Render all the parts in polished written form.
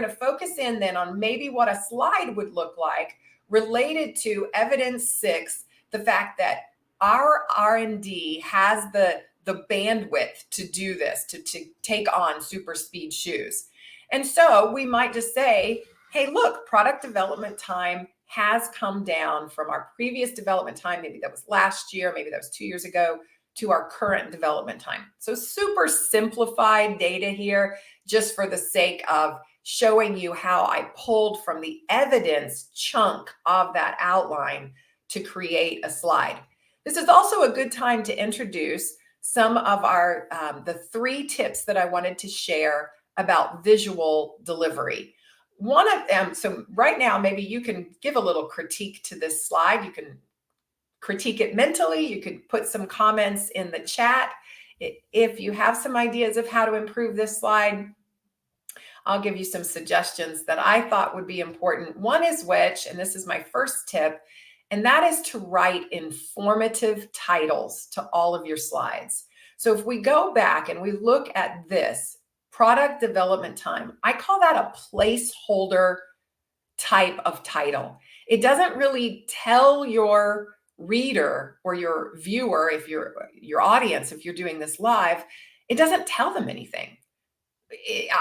going to focus in then on maybe what a slide would look like related to evidence 6, the fact that our R&D has the bandwidth to do this, to take on super speed shoes. And so we might just say, hey, look, product development time has come down from our previous development time, maybe that was last year, maybe that was 2 years ago, to our current development time. So super simplified data here, just for the sake of showing you how I pulled from the evidence chunk of that outline to create a slide. This is also a good time to introduce some of our the 3 tips that I wanted to share about visual delivery. One of them, so right now, maybe you can give a little critique to this slide. You can critique it mentally. You could put some comments in the chat. If you have some ideas of how to improve this slide, I'll give you some suggestions that I thought would be important. One is which, and this is my first tip, and that is to write informative titles to all of your slides. So if we go back and we look at this, product development time, I call that a placeholder type of title. It doesn't really tell your reader or your viewer, if your audience, if you're doing this live, it doesn't tell them anything.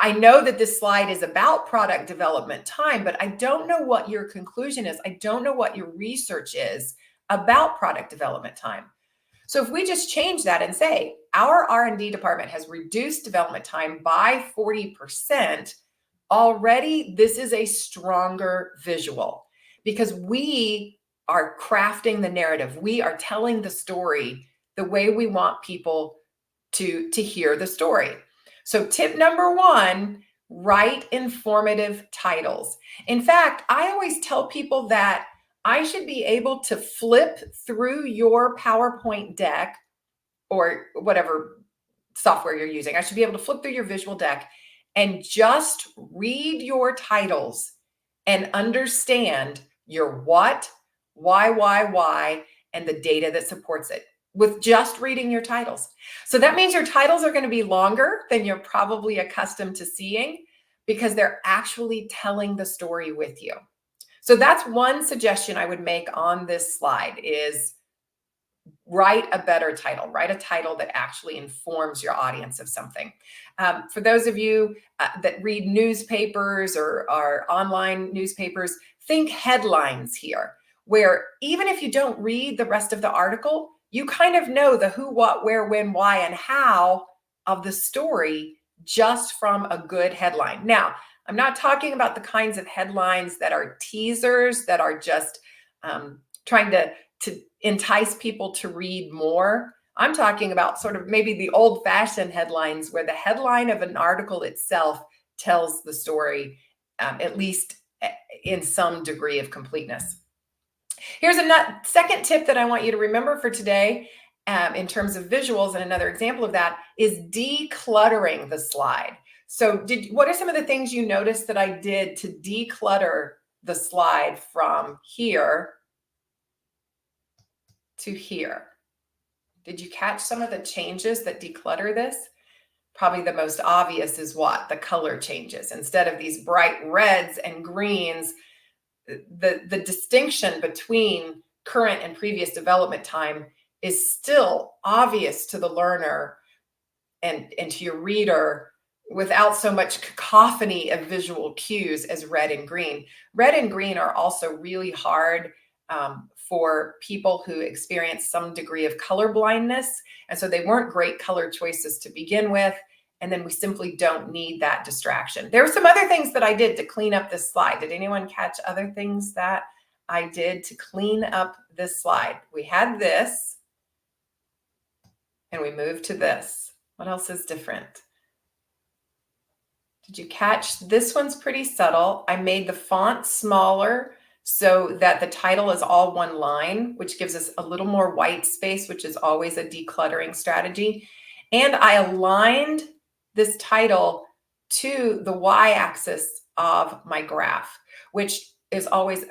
I know that this slide is about product development time, but I don't know what your conclusion is. I don't know what your research is about product development time. So if we just change that and say, our R&D department has reduced development time by 40%, already this is a stronger visual because we are crafting the narrative. We are telling the story the way we want people to hear the story. So tip number 1, write informative titles. In fact, I always tell people that I should be able to flip through your PowerPoint deck or whatever software you're using. I should be able to flip through your visual deck and just read your titles and understand your what, why, and the data that supports it with just reading your titles. So that means your titles are going to be longer than you're probably accustomed to seeing because they're actually telling the story with you. So that's one suggestion I would make on this slide is write a better title. Write a title that actually informs your audience of something. For those of you that read newspapers or online newspapers, think headlines here, where even if you don't read the rest of the article, you kind of know the who, what, where, when, why, and how of the story just from a good headline. Now, I'm not talking about the kinds of headlines that are teasers, that are just trying to entice people to read more. I'm talking about sort of maybe the old-fashioned headlines where the headline of an article itself tells the story, at least in some degree of completeness. Here's a second tip that I want you to remember for today in terms of visuals, and another example of that is decluttering the slide. So what are some of the things you noticed that I did to declutter the slide from here to here? Did you catch some of the changes that declutter this? Probably the most obvious is what? The color changes. Instead of these bright reds and greens, the distinction between current and previous development time is still obvious to the learner and to your reader without so much cacophony of visual cues as red and green. Red and green are also really hard for people who experience some degree of color blindness. And so they weren't great color choices to begin with. And then we simply don't need that distraction. There were some other things that I did to clean up this slide. Did anyone catch other things that I did to clean up this slide? We had this, and we moved to this. What else is different? Did you catch? This one's pretty subtle. I made the font smaller so that the title is all one line, which gives us a little more white space, which is always a decluttering strategy. And I aligned this title to the y-axis of my graph, which is always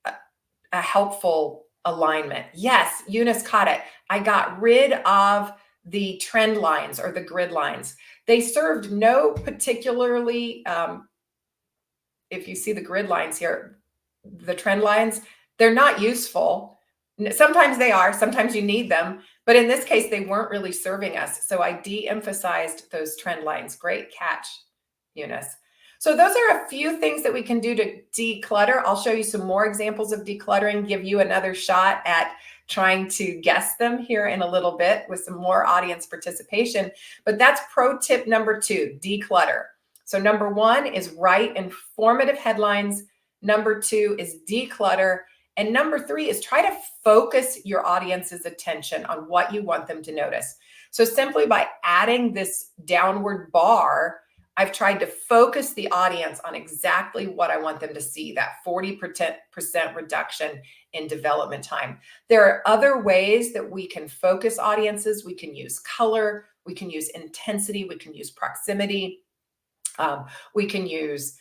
a helpful alignment. Yes, Eunice caught it. I got rid of the trend lines or the grid lines. They served no particularly if you see the grid lines here, the trend lines, they're not useful. Sometimes they are, sometimes you need them, but in this case, they weren't really serving us. So I de-emphasized those trend lines. Great catch, Eunice. So those are a few things that we can do to declutter. I'll show you some more examples of decluttering, give you another shot at trying to guess them here in a little bit with some more audience participation. But that's pro tip number 2, declutter. So number 1 is write informative headlines. Number 2 is declutter. And number 3 is try to focus your audience's attention on what you want them to notice. So simply by adding this downward bar, I've tried to focus the audience on exactly what I want them to see, that 40% reduction in development time. There are other ways that we can focus audiences. We can use color, we can use intensity, we can use proximity, we can use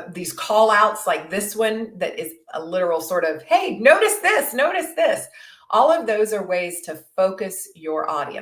these call outs like this one that is a literal sort of, hey, notice this, notice this. All of those are ways to focus your audience.